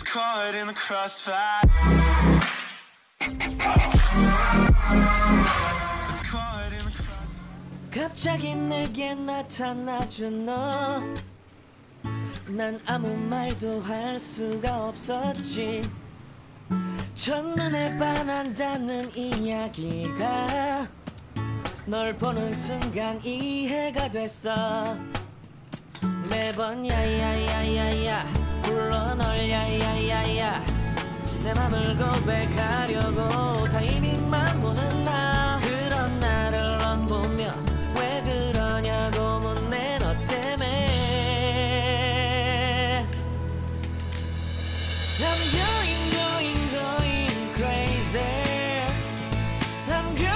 caught in the crossfire. It's caught in the crossfire. 갑자기 내게 나타나준 너, 난 아무 말도 할 수가 없었지. 첫눈에 반한다는 이야기가 널 보는 순간 이해가 됐어. 매번 야야야야야 불러 널 야야야야, 내 맘을 고백하려고 타이밍만 보는 나. 그런 나를 넌 보며 왜 그러냐고 묻네. 너 때문에 I'm going crazy. I'm going.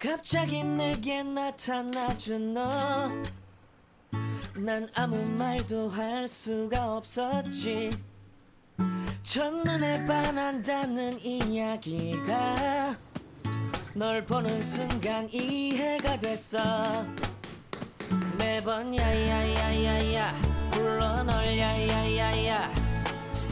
갑자기 내게 나타나준 너, 난 아무 말도 할 수가 없었지. 첫눈에 반한다는 이야기가 널 보는 순간 이해가 됐어. 매번 야야야야야 불러 널 야야야야,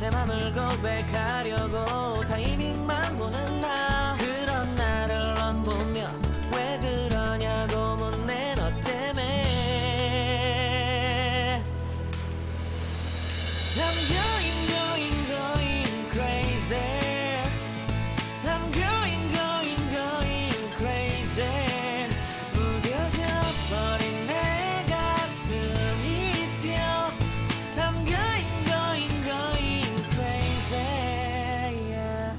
내 맘을 고백하려고 타이밍만 보는 나. 그런 나를 넌 보며 왜 그러냐고 묻네. 너 때문에 I'm going crazy. I'm going crazy. 무뎌져 버린 내 가슴이 뛰어. I'm going crazy, yeah.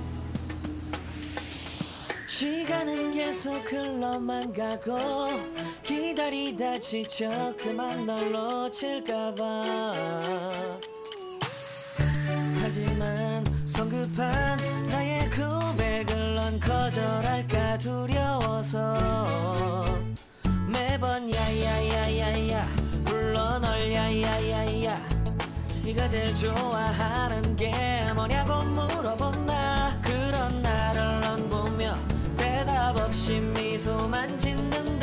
시간은 계속 흘러만 가고 기다리다 지쳐 그만 널 놓칠까봐. 하지만 성급한 나의 고백을 넌 거절할까 두려워서 매번 야야야야야 불러 널 야야야야. 네가 제일 좋아하는 게 뭐냐고 물어본 나. 그런 나를 넌 보며 대답 없이 미소만 짓는다.